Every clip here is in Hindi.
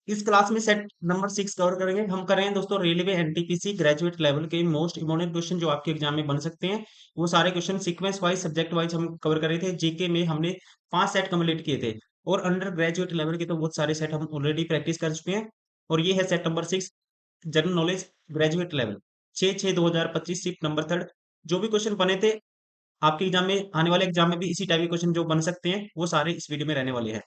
इस क्लास में सेट नंबर 6 कवर करेंगे। हम करेंगे दोस्तों रेलवे एनटीपीसी ग्रेजुएट लेवल के मोस्ट इंपोर्टेंट क्वेश्चन जो आपके एग्जाम में बन सकते हैं। वो सारे question sequence wise subject wise हम कवर कर रहे थे। जीके में हमने 5 सेट कंप्लीट किए थे और अंडर ग्रेजुएट लेवल के तो बहुत सारे सेट हम ऑलरेडी प्रैक्टिस कर चुके हैं। और ये है set number 6 general knowledge graduate level 6/6/2025 shift number 3। जो भी क्वेश्चन बने थे आपके एग्जाम में, आने वाले एग्जाम में भी इसी टाइप के क्वेश्चन जो बन सकते हैं वो सारे इस वीडियो में रहने वाले हैं।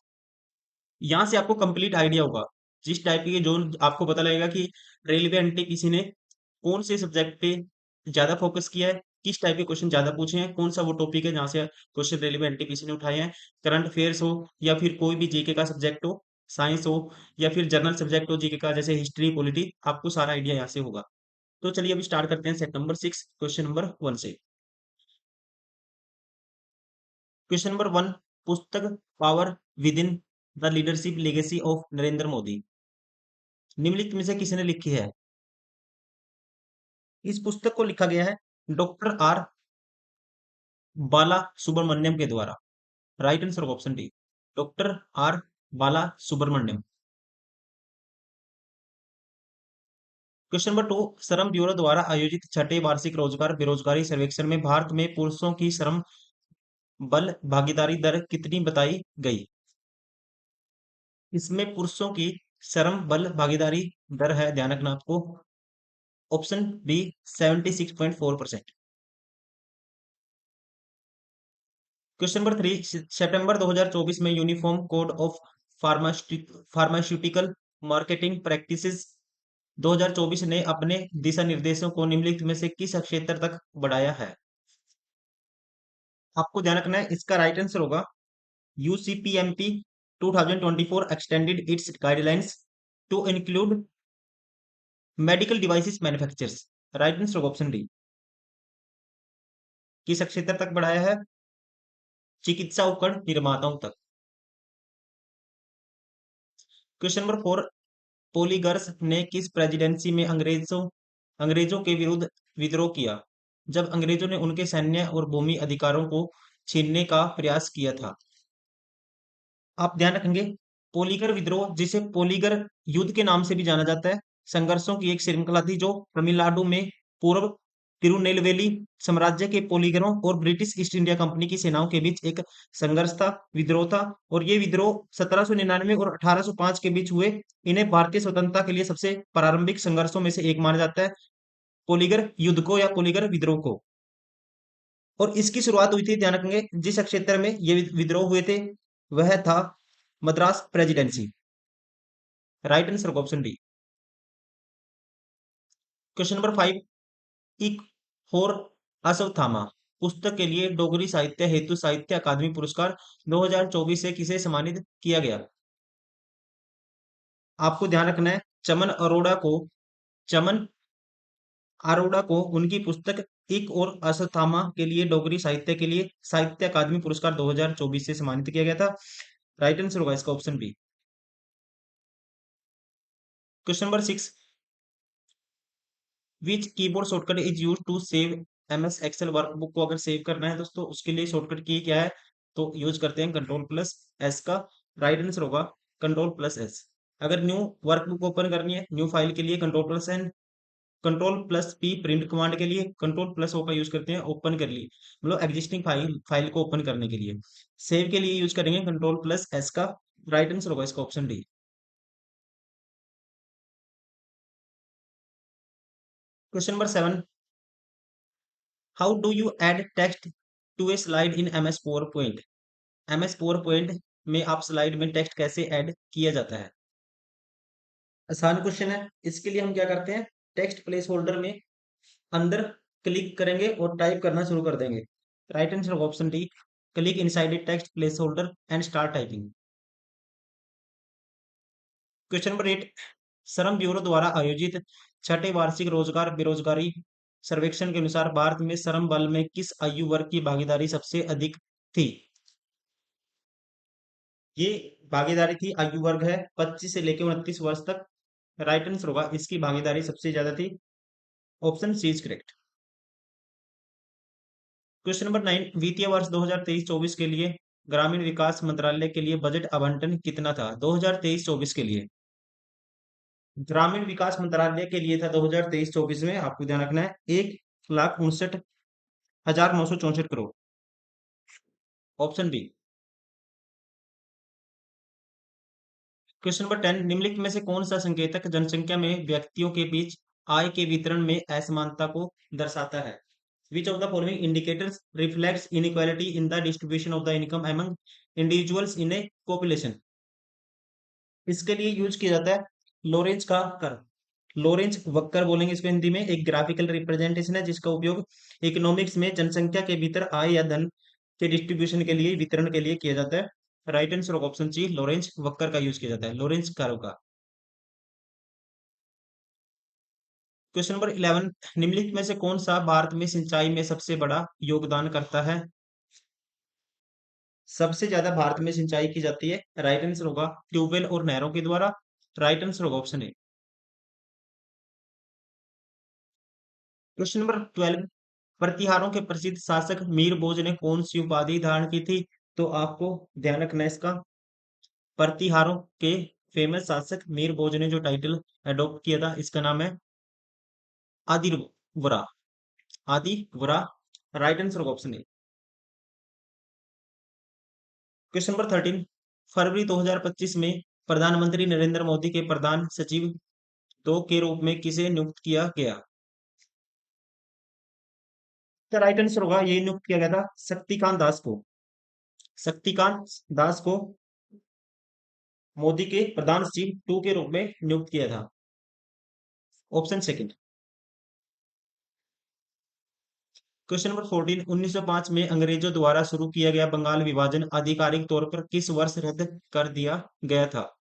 यहाँ से आपको कंप्लीट आइडिया होगा जिस टाइप के जो आपको पता लगेगा कि रेलवे एनटीपीसी ने कौन से सब्जेक्ट पे ज्यादा फोकस किया है, किस टाइप के क्वेश्चन ज्यादा पूछे हैं, कौन सा वो टॉपिक है जहाँ से क्वेश्चन रेलवे एनटीपीसी ने उठाए हैं। करंट अफेयर्स हो या फिर कोई भी जीके का सब्जेक्ट हो, साइंस हो या फिर जनरल सब्जेक्ट हो जीके का, जैसे हिस्ट्री पॉलिटी, आपको सारा आइडिया यहाँ से होगा। तो चलिए अभी स्टार्ट करते हैं सेट नंबर 6 क्वेश्चन नंबर 1 से। क्वेश्चन नंबर 1, पुस्तक power with in the leadership legacy of Narendra Modi निम्नलिखित में से किसने लिखी है? इस पुस्तक को लिखा गया है डॉक्टर आर बाला सुब्रमण्यम के द्वारा। Right answer option D, doctor R Bala Subramaniam. Question number 2, श्रम ब्यूरो द्वारा आयोजित छठे वार्षिक रोजगार बेरोजगारी सर्वेक्षण में भारत में पुरुषों की श्रम बल भागीदारी दर कितनी बताई गई? इसमें पुरुषों की श्रम बल भागीदारी दर है, ध्यान रखना आपको, ऑप्शन बी 76.4%। क्वेश्चन नंबर 3, सितंबर 2024 में uniform code of pharmaceutical marketing practices 2024 ने अपने दिशा निर्देशों को निम्नलिखित में से किस क्षेत्र तक बढ़ाया है? आपको ध्यान रखना है, इसका राइट आंसर होगा UCPMP 2024 extended its guidelines to include medical devices manufacturers. Right answer option D, किस क्षेत्र तक बढ़ाया है? चिकित्सा उपकरण निर्माताओं तक। क्वेश्चन नंबर 4, पोलीगर्स ने किस प्रेसिडेंसी में अंग्रेजों के विरुद्ध विद्रोह किया जब अंग्रेजों ने उनके सैन्य और भूमि अधिकारों को छीनने का प्रयास किया था? आप ध्यान रखेंगे, पोलीगर विद्रोह, जिसे पोलीगर युद्ध के नाम से भी जाना जाता है, संघर्षों की एक श्रृंखला थी जो तमिलनाडु में पूर्व तिरुनेलवेली साम्राज्य के पोलीगरों और ब्रिटिश ईस्ट इंडिया कंपनी की सेनाओं के बीच एक संघर्ष था, विद्रोह था। और ये विद्रोह 1799 और 1805 के बीच हुए। इन्हें भारतीय स्वतंत्रता के लिए सबसे प्रारंभिक संघर्षों में से एक माना जाता है, पोलीगर युद्ध को या पोलीगर विद्रोह को। और इसकी शुरुआत हुई थी, ध्यान रखेंगे, जिस क्षेत्र में ये विद्रोह हुए थे वह था Madras presidency. Right answer option D. Question number 5, इक और अश्वत्थामा पुस्तक के लिए डोगरी साहित्य हेतु साहित्य अकादमी पुरस्कार 2024 से किसे सम्मानित किया गया? आपको ध्यान रखना है, चमन अरोड़ा को उनकी पुस्तक इक और अश्वत्थामा के लिए डोगरी साहित्य के लिए साहित्य अकादमी पुरस्कार 2024 से सम्मानित किया गया था। राइट आंसर होगा इसका option B. Question number 6, which keyboard shortcut is use to save MS Excel workbook को अगर सेव करना है दोस्तों उसके लिए शॉर्टकट की क्या है? तो यूज करते हैं कंट्रोल प्लस एस का। राइट आंसर होगा कंट्रोल प्लस एस। अगर न्यू वर्कबुक ओपन करनी है, न्यू फाइल के लिए control plus N, control plus P print command के लिए कंट्रोल प्लस ओ का यूज करते हैं ओपन कर ली, मतलब एग्जिस्टिंग फाइल को ओपन करने के लिए। सेव के लिए यूज करेंगे कंट्रोल प्लस एस का। राइट आंसर होगा इसका option D. Question number 7, how do you add text to a slide in MS PowerPoint? MS PowerPoint में आप स्लाइड में टेक्स्ट कैसे ऐड किया जाता है? आसान क्वेश्चन है। इसके लिए हम क्या करते हैं, टेक्स्ट प्लेस होल्डर में अंदर क्लिक करेंगे और टाइप करना शुरू कर देंगे। Right answer option D, click inside a text place holder and start typing. Question number 8, श्रम ब्यूरो द्वारा आयोजित छठे वार्षिक रोजगार बेरोजगारी सर्वेक्षण के अनुसार भारत में श्रम बल में किस आयु वर्ग की भागीदारी सबसे अधिक थी? ये भागीदारी थी, आयु वर्ग है 25 से लेकर 29 वर्ष तक। राइट आंसर होगा इसकी भागीदारी सबसे ज्यादा थी, option C is correct. Question number 9, वित्तीय वर्ष 2023-24 के लिए ग्रामीण विकास मंत्रालय के लिए बजट आवंटन कितना था 2023-24 के लिए? ग्रामीण विकास मंत्रालय के लिए था 2023-24 में, आपको ध्यान रखना है, 1,59,964 crore. Option B. Question number 10, निम्नलिखित में से कौन सा संकेतक जनसंख्या में व्यक्तियों के बीच आय के वितरण में असमानता को दर्शाता है? विच of the following indicators reflects inequality in the distribution of the income among individuals in A population? इसके लिए यूज किया जाता है लोरेंज का कर्व। लोरेंज वक्कर बोलेंगे इसको हिंदी में, एक ग्राफिकल रिप्रेजेंटेशन है जिसका उपयोग इकोनॉमिक्स में जनसंख्या के भीतर आय या धन के डिस्ट्रीब्यूशन के लिए, वितरण के लिए किया जाता है। Right answer option C, Lorenz वक्कर का यूज किया जाता है, लोरेंज कर्व का। क्वेश्चन नंबर 11, निम्नलिखित में से कौन सा भारत में सिंचाई में सबसे बड़ा योगदान करता है? सबसे ज्यादा भारत में सिंचाई की जाती है, राइट आंसर होगा ट्यूबवेल और नहरों के द्वारा। राइट आंसर होगा ऑप्शन ए। क्वेश्चन नंबर 12, प्रतिहारों के प्रसिद्ध शासक मीर भोज ने कौन सी उपाधि धारण की थी? तो आपको ध्यान रखना है इसका, प्रतिहारों के फेमस शासक मीर भोज ने जो टाइटल अडॉप्ट किया था, इसका नाम है आदिल वरा। आदि वरा। राइट आंसर होगा ऑप्शन ए। क्वेश्चन नंबर 13, फरवरी 2025 में प्रधानमंत्री नरेंद्र मोदी के प्रधान सचिव दो के रूप में किसे नियुक्त किया गया? तो राइट आंसर होगा, ये नियुक्त किया गया था शक्तिकांत दास को। शक्तिकांत दास को मोदी के प्रधान सचिव टू के रूप में नियुक्त किया था। Option second. क्वेश्चन नंबर 14, 1905 में अंग्रेजों द्वारा शुरू किया गया बंगाल विभाजन आधिकारिक तौर पर किस वर्ष रद्द कर दिया गया था?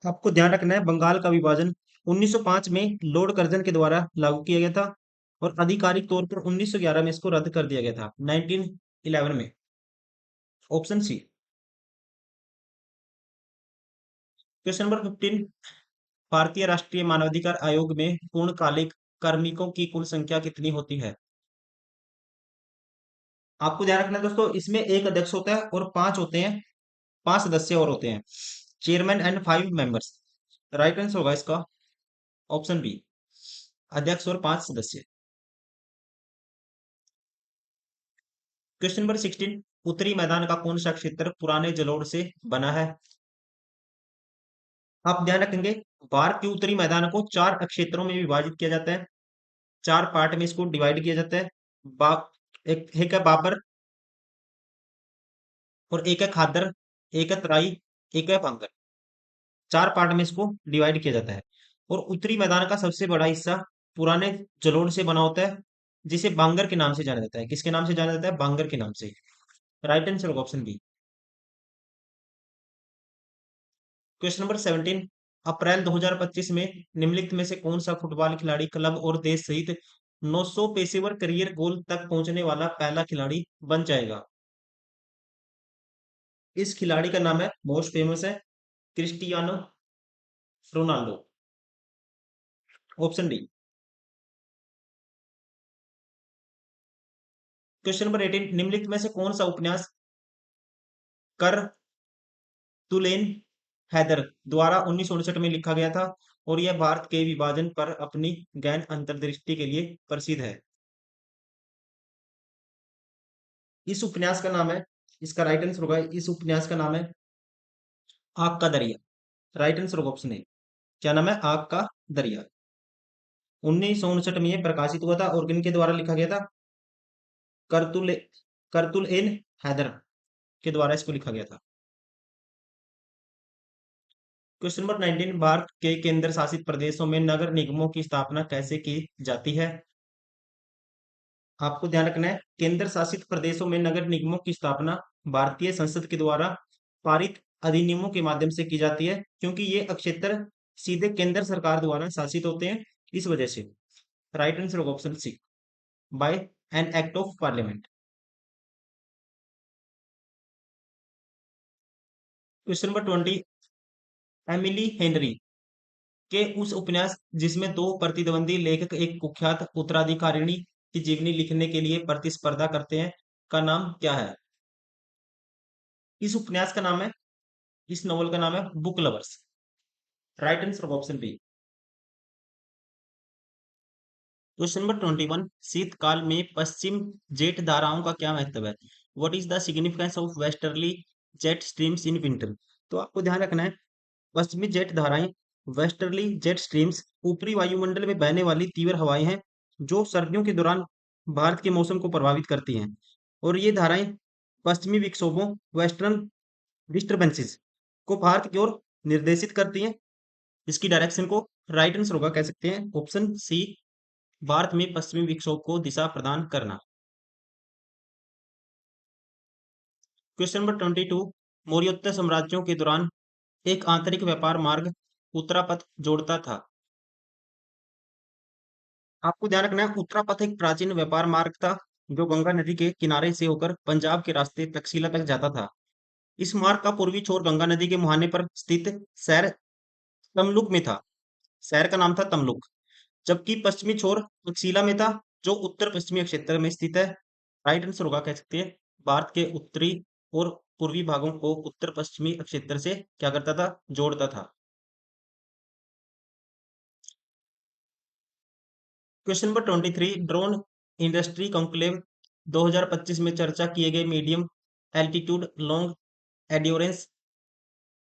आपको ध्यान रखना है, बंगाल का विभाजन 1905 में लॉर्ड कर्जन के द्वारा लागू किया गया था, और आधिकारिक तौर पर 1911 में इसको रद्द कर दिया गया था, 1911 में। Option C. क्वेश्चन नंबर 15, भारतीय राष्ट्रीय मानवाधिकार आयोग में पूर्णकालिक कार्मिकों की कुल संख्या कितनी होती है? आपको ध्यान रखना है दोस्तों, इसमें एक अध्यक्ष होता है और पांच होते हैं, पांच सदस्य और होते हैं, chairman and 5 members. Right answer होगा इसका ऑप्शन बी, अध्यक्ष और पांच सदस्य। क्वेश्चन नंबर 16, उत्तरी मैदान का कौन सा क्षेत्र पुराने जलोढ़ से बना है? आप ध्यान रखेंगे, भारत के उत्तरी मैदान को चार क्षेत्रों में विभाजित किया जाता है, चार पार्ट में इसको डिवाइड किया जाता है। बा एक है बाबर, और एक है खादर, एक है तराई, एक है भांगर। चार पार्ट में इसको डिवाइड किया जाता है, और उत्तरी मैदान का सबसे बड़ा हिस्सा पुराने जलोढ़ से बना होता है, जिसे बांगर के नाम से जाना जाता है। किसके नाम से जाना जाता है? बांगर के नाम से। राइट आंसर होगा ऑप्शन बी। क्वेश्चन नंबर 17, अप्रैल 2025 में निम्नलिखित में से कौन सा फुटबॉल खिलाड़ी क्लब और देश सहित 900 पेशेवर करियर गोल तक पहुंचने वाला पहला खिलाड़ी बन जाएगा? इस खिलाड़ी का नाम है, मोस्ट फेमस है, Cristiano Ronaldo. Option D. Question number 18, निम्नलिखित में से कौन सा उपन्यास कर तुलेन हैदर द्वारा 1959 में लिखा गया था, और यह भारत के विभाजन पर अपनी गहन अंतर्दृष्टि के लिए प्रसिद्ध है? इस उपन्यास का नाम है, इसका राइट आंसर होगा, इस उपन्यास का नाम है आग का दरिया। राइट आंसर होगा ऑप्शन ए। क्या नाम है? आग का दरिया। 1959 में यह प्रकाशित हुआ था, और किनके द्वारा लिखा गया था? करतुल करतुल एन हैदर के द्वारा इसको लिखा गया था। क्वेश्चन नंबर 19, भारत के केंद्र शासित प्रदेशों में नगर निगमों की स्थापना कैसे की जाती है? आपको ध्यान रखना है, केंद्र शासित प्रदेशों में नगर निगमों की स्थापना भारतीय संसद के द्वारा पारित अधिनियमों के माध्यम से की जाती है, क्योंकि ये क्षेत्र सीधे केंद्र सरकार द्वारा शासित होते हैं, इस वजह से। राइट आंसर होगा option C, by an act of parliament. Question number 20, Emily Henry के उस उपन्यास जिसमें दो प्रतिद्वंदी लेखक एक कुख्यात उत्तराधिकारिणी की जीवनी लिखने के लिए प्रतिस्पर्धा करते हैं, का नाम क्या है? इस उपन्यास का नाम है, इस नॉवल का नाम है Book Lovers. Right answer option B. Question number 21, शीतकाल में पश्चिम जेट धाराओं का क्या महत्व है? What is the significance of westerly jet streams in winter? तो आपको ध्यान रखना है, पश्चिमी जेट धाराएं, वेस्टर्ली जेट स्ट्रीम्स ऊपरी वायुमंडल में बहने वाली तीव्र हवाएं हैं जो सर्दियों के दौरान भारत के मौसम को प्रभावित करती हैं। और ये धाराएं पश्चिमी विक्षोभों, वेस्टर्न डिस्टर्बेंसेस को भारत की ओर निर्देशित करती हैं। इसकी डायरेक्शन को राइट आंसर होगा, कह सकते हैं ऑप्शन सी, भारत में पश्चिमी विक्षोभ को दिशा प्रदान करना। क्वेश्चन नंबर 22, मौर्योत्तर साम्राज्यों के दौरान एक आंतरिक व्यापार मार्ग उत्तरापथ जोड़ता था। आपको ध्यान रखना है, उत्तरापथ एक प्राचीन व्यापार मार्ग था जो गंगा नदी के किनारे से होकर पंजाब के रास्ते तक्षशिला तक जाता था। इस मार्ग का पूर्वी छोर गंगा नदी के मुहाने पर स्थित शहर तमलुक में था। शहर का नाम था तमलुक। जबकि पश्चिमी छोर तक्षशिला में था जो उत्तर पश्चिमी क्षेत्र में स्थित है। राइट आंसर होगा, कह सकते हैं भारत के उत्तरी और पूर्वी भागों को उत्तर पश्चिमी क्षेत्र से क्या करता था, जोड़ता था। Question number 23, drone industry conclave 2025 में चर्चा किए गए medium altitude long endurance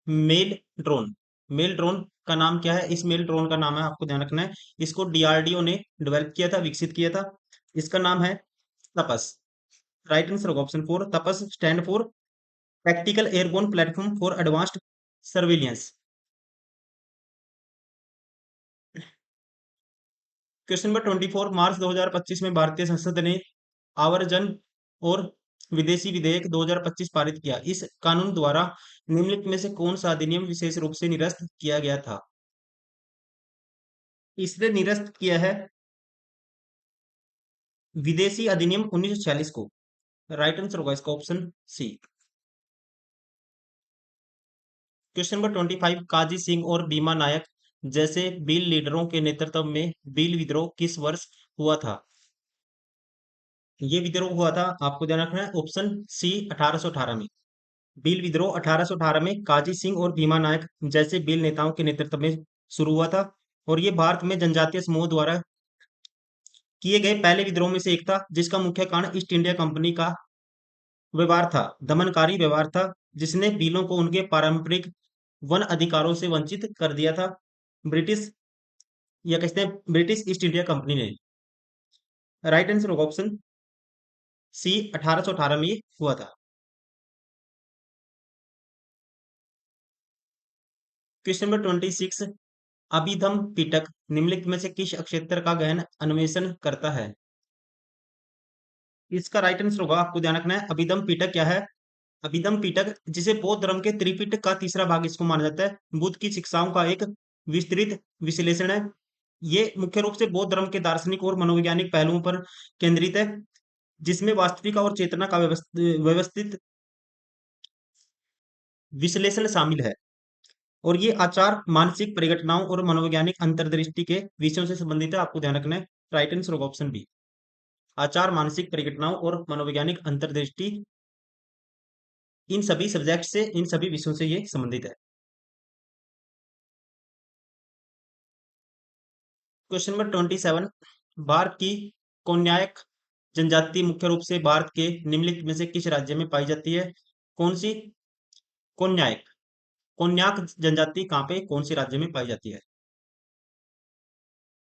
male drone, male drone का नाम क्या है? इस मेल ड्रोन का नाम है, आपको ध्यान रखना है, इसको डीआरडीओ ने डेवलप किया था, विकसित किया था। इसका नाम है तपस। राइट आंसर होगा option four, Tapas stand for tactical airborne platform for advanced surveillance. Question number 24, मार्च 2025 में भारतीय संसद ने आवर्जन और विदेशी विधेयक 2025 पारित किया। इस कानून द्वारा निम्नलिखित में से कौन सा अधिनियम विशेष रूप से निरस्त किया गया था? इसने निरस्त किया है विदेशी अधिनियम 1946 को। राइट आंसर होगा इसका ऑप्शन सी। क्वेश्चन नंबर 25, काजी सिंह और भीमा नायक जैसे भील लीडरों के नेतृत्व में भील विद्रोह किस वर्ष हुआ था? ये विद्रोह हुआ था, आपको ध्यान रखना है, ऑप्शन सी 1818 में। भील विद्रोह 1818 में काजी सिंह और भीमा नायक जैसे भील नेताओं के नेतृत्व में शुरू हुआ था। और ये भारत में जनजातीय समूह द्वारा किए गए पहले विद्रोह में से एक था, जिसका मुख्य कारण ईस्ट इंडिया कंपनी का व्यवहार था, दमनकारी व्यवहार था, जिसने भीलों को उनके पारंपरिक वन अधिकारों से वंचित कर दिया था। ब्रिटिश, या कहते हैं ब्रिटिश ईस्ट इंडिया कंपनी ने। राइट आंसर होगा ऑप्शन सी, 1818 में ये हुआ था। क्वेश्चन नंबर 26, अभिधम पिटक निम्नलिखित में से किस क्षेत्र का गहन अन्वेषण करता है? इसका राइट आंसर होगा, आपको ध्यान रखना है, अभिधम पिटक क्या है? अभिधम पिटक, जिसे बौद्ध धर्म के त्रिपिटक का तीसरा भाग इसको माना जाता है, बुद्ध की शिक्षाओं का एक विस्तृत विश्लेषण है। ये मुख्य रूप से बौद्ध धर्म के दार्शनिक और मनोवैज्ञानिक पहलुओं पर केंद्रित है, जिसमें वास्तविकता और चेतना का व्यवस्थित विश्लेषण शामिल है। और ये आचार, मानसिक परिघटनाओं और मनोवैज्ञानिक अंतर्दृष्टि के विषयों से संबंधित है, आपको ध्यान रखना है। राइट आंसर होगा ऑप्शन बी, आचार, मानसिक परिघटनाओं और मनोवैज्ञानिक अंतर्दृष्टि, इन सभी सब्जेक्ट से, इन सभी विषयों से ये संबंधित है। क्वेश्चन नंबर 27, भारत की कोन्याक जनजाति मुख्य रूप से भारत के निम्नलिखित में से किस राज्य में पाई जाती है? कौन सी कोन्याक, कोन्याक जनजाति कहाँ पे, कौन से राज्य में पाई जाती है?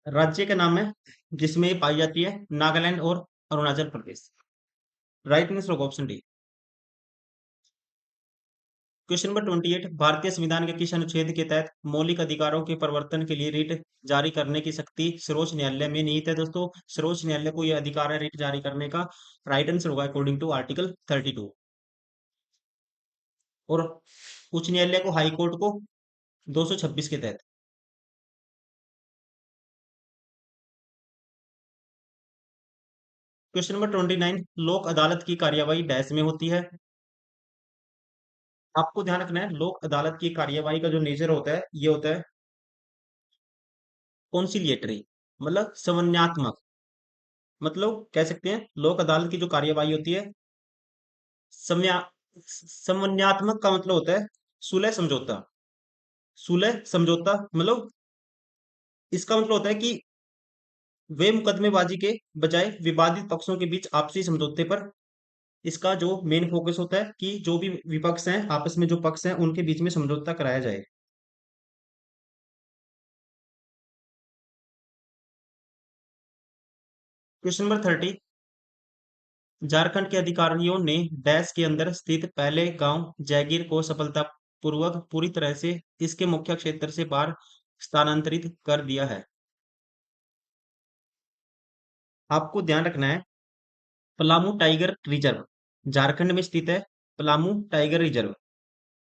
राज्य का नाम है जिसमें ये पाई जाती है, नागालैंड और अरुणाचल प्रदेश। राइट आंसर होगा ऑप्शन डी। क्वेश्चन नंबर 28, भारतीय संविधान के किस अनुच्छेद के तहत मौलिक अधिकारों के प्रवर्तन के लिए रिट जारी करने की शक्ति सर्वोच्च न्यायालय में निहित है? दोस्तों, सर्वोच्च न्यायालय को यह अधिकार है रिट जारी करने का। राइट आंसर होगा अकॉर्डिंग टू आर्टिकल 32। और उच्च न्यायालय को, हाई कोर्ट को 226 के तहत। क्वेश्चन नंबर 29, लोक अदालत की कार्यवाही डैश में होती है? आपको ध्यान रखना है, लोक अदालत की कार्यवाही का जो नेचर होता है, ये होता है कॉन्सिलिएटरी, मतलब समन्वयात्मक। मतलब कह सकते हैं लोक अदालत की जो कार्यवाही होती है, समया समन्वयात्मक का मतलब होता है सुलह समझौता। सुलह समझौता मतलब इसका मतलब होता है कि वे मुकदमेबाजी के बजाय विवादित पक्षों के बीच आपसी समझौते पर इसका जो मेन फोकस होता है कि जो भी विपक्ष हैं आपस में जो पक्ष हैं उनके बीच में समझौता कराया जाए। Question number 30। झारखंड के अधिकारियों ने डैश के अंदर स्थित पहले गांव जैगीर को सफलतापूर्वक पूरी तरह से इसके मुख्य क्षेत्र से बाहर स्थानांतरित कर दिया है। आपको ध्यान रखना है, पलामू टाइगर रिजर्व झारखंड में स्थित है। पलामू टाइगर रिजर्व,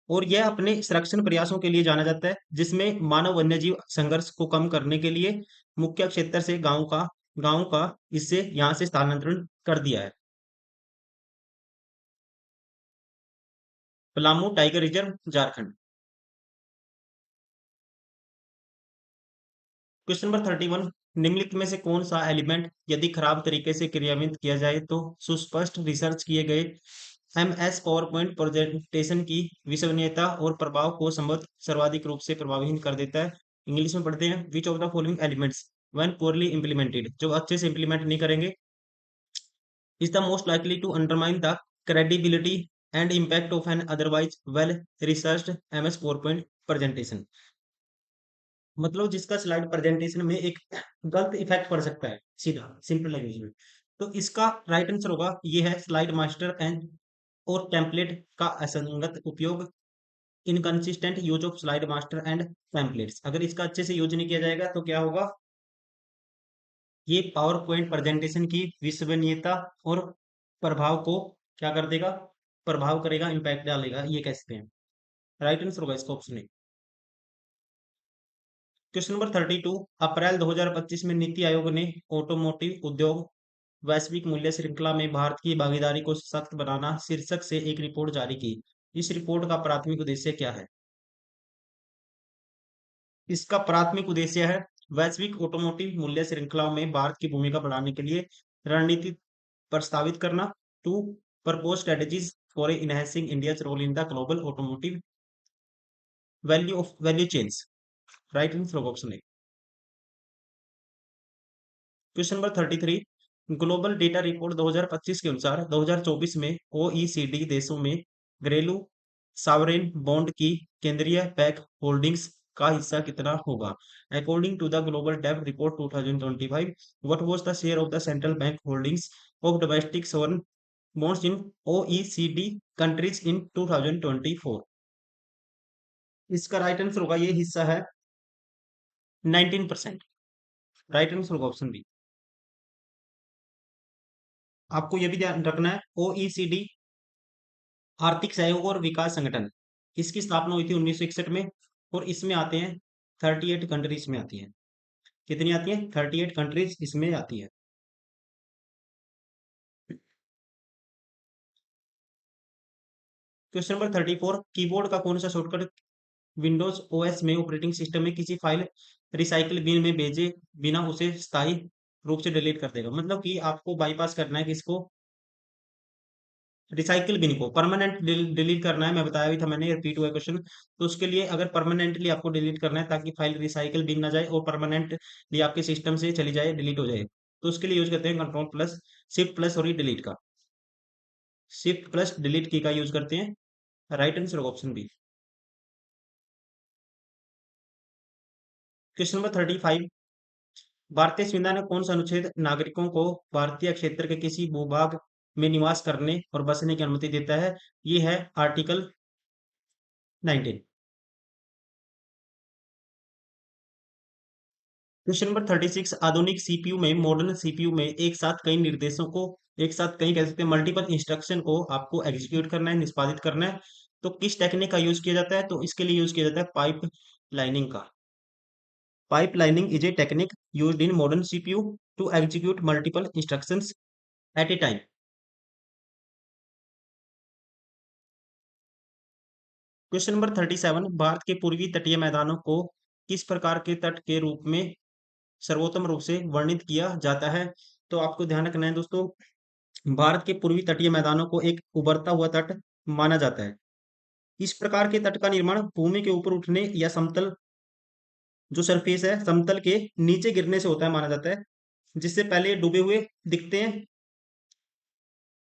और यह अपने संरक्षण प्रयासों के लिए जाना जाता है, जिसमें मानव वन्यजीव संघर्ष को कम करने के लिए मुख्य क्षेत्र से गांव का इससे यहाँ से स्थानांतरण कर दिया है। Palamu tiger reserve Jharkhand. Question number 31। निम्नलिखित में से कौन सा एलिमेंट यदि खराब तरीके से क्रियान्वित किया जाए तो सुस्पष्ट रिसर्च किए गए एमएस पावर पॉइंट प्रेजेंटेशन की विश्वसनीयता और प्रभाव को संभवत सर्वाधिक रूप से प्रभावित कर देता है। इंग्लिश में पढ़ते हैं, which of the following elements when पोorly implemented, जो अच्छे से इंप्लीमेंट नहीं करेंगे, is the most likely to undermine the credibility and impact of an otherwise well researched MS PowerPoint presentation। मतलब जिसका स्लाइड प्रेजेंटेशन में एक गलत इफेक्ट पड़ सकता है, सीधा सिंपल लैंग्वेज में। तो इसका राइट आंसर होगा ये है स्लाइड मास्टर एंड और टेम्पलेट का असंगत उपयोग, inconsistent use of slide master and templates. अगर इसका अच्छे से यूज नहीं किया जाएगा तो क्या होगा, ये पावर पॉइंट प्रेजेंटेशन की विश्वसनीयता और प्रभाव को क्या कर देगा, प्रभाव करेगा, इम्पैक्ट डालेगा, ये कह सकते हैं। राइट आंसर होगा इसका ऑप्शन ए। Question number 32। अप्रैल 2025 में नीति आयोग ने ऑटोमोटिव उद्योग वैश्विक मूल्य श्रृंखला में भारत की भागीदारी को सख्त बनाना शीर्षक से एक रिपोर्ट जारी की। इस रिपोर्ट का प्राथमिक उद्देश्य क्या है? इसका प्राथमिक उद्देश्य है वैश्विक ऑटोमोटिव मूल्य श्रृंखला में भारत की भूमिका बढ़ाने के लिए रणनीति प्रस्तावित करना। To propose strategies for enhancing India's role in the global automotive value chains. Right answer option A. Question number 33। Global data report 2025 के अनुसार 2024 में ओईसीडी देशों में घरेलू सॉवरेन बॉन्ड की केंद्रीय पैक होल्डिंग्स का हिस्सा कितना होगा? अकॉर्डिंग टू द ग्लोबल डेब्ट report 2025, what was the share of the central bank holdings of domestic sovereign bonds in OECD countries in 2024? इसका राइट आंसर होगा ये हिस्सा है 19%। राइट आंसर होगा ऑप्शन बी। आपको यह भी ध्यान रखना है, ओईसीडी आर्थिक सहयोग और विकास संगठन, इसकी स्थापना हुई थी 1961 में, और इसमें आते हैं 38 कंट्रीज में आती है। कितनी आती है? 38 कंट्रीज इसमें आती है। Question number 34। कीबोर्ड का कौन सा शॉर्टकट विंडोज ओएस में ऑपरेटिंग सिस्टम में किसी फाइल रिसाइकल बिन में भेजे बिना उसे स्थायी रूप से डिलीट कर देगा? मतलब कि आपको बाईपास करना है किसको, रिसाइकिल बिन को परमानेंट डिलीट करना है। मैं बताया भी था, मैंने रिपीट हुआ क्वेश्चन। तो उसके लिए अगर परमानेंटली आपको डिलीट करना है ताकि फाइल रिसाइकिल बिन ना जाए और परमानेंटली आपके सिस्टम से चली जाए, डिलीट हो जाए, तो उसके लिए यूज करते हैं कंट्रोल प्लस शिफ्ट प्लस और डिलीट का, शिफ्ट प्लस डिलीट की का यूज करते हैं। राइट आंसर होगा ऑप्शन बी। Question number 35। भारतीय संविधान में कौन सा अनुच्छेद नागरिकों को भारतीय क्षेत्र के किसी भूभाग में निवास करने और बसने की अनुमति देता है? ये है आर्टिकल 19। Question number 36। आधुनिक सीपीयू में, मॉडर्न सीपीयू में एक साथ कई कह सकते हैं मल्टीपल इंस्ट्रक्शन को आपको एग्जीक्यूट करना है, निष्पादित करना है, तो किस टेक्निक का यूज किया जाता है? तो इसके लिए यूज किया जाता है पाइप लाइनिंग का। Pipelining is a technique used in modern CPU to execute multiple instructions at a time. Question number 37। भारत के पूर्वी तटीय मैदानों को किस प्रकार के तट के रूप में सर्वोत्तम रूप से वर्णित किया जाता है? तो आपको ध्यान रखना है दोस्तों, भारत के पूर्वी तटीय मैदानों को एक उभरता हुआ तट माना जाता है। इस प्रकार के तट का निर्माण भूमि के ऊपर उठने या समतल जो सरफेस है समतल के नीचे गिरने से होता है माना जाता है, जिससे पहले ये डूबे हुए दिखते हैं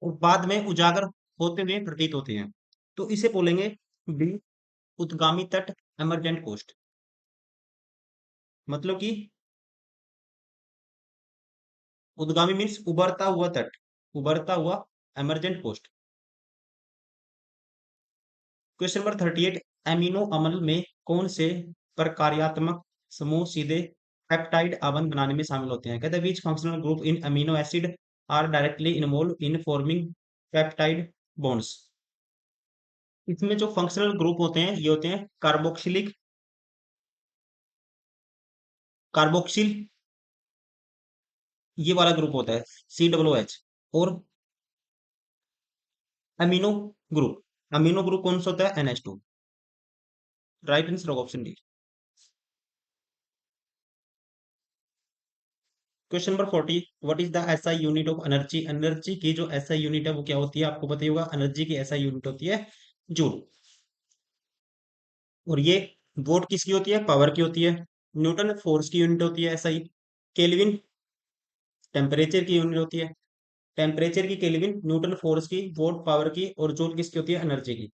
और बाद में उजागर होते हुए प्रतीत होते हैं। तो इसे बोलेंगे बी उद्गामी तट, एमरजेंट कोस्ट। मतलब कि उद्गामी मीन्स उभरता हुआ तट, उभरता हुआ emergent coast. Question number 38, amino अम्ल में कौन से प्रकार्यात्मक समूह सीधे पेप्टाइड अवन बनाने में शामिल होते हैं? कहते हैं which functional group in amino acid are directly involve in forming peptide bonds. इसमें जो फंक्शनल ग्रुप होते हैं ये होते हैं कार्बोक्सिलिक, कार्बोक्सिल, ये वाला ग्रुप होता है COOH। और अमीनो ग्रुप, अमीनो ग्रुप कौन सा होता है? NH2। Right answer option D. Question number 40, what is the SI unit of energy? Energy की जो एसआई यूनिट है वो क्या होती है? आपको पता ही होगा, एनर्जी की एसआई यूनिट होती है जूल। और ये वोट किसकी होती है? पावर की होती है। न्यूटन फोर्स की यूनिट होती है एसआई। केल्विन टेम्परेचर की यूनिट होती है। टेम्परेचर की केल्विन, न्यूटन फोर्स की, वोट पावर की, और जूल किसकी होती है? एनर्जी की।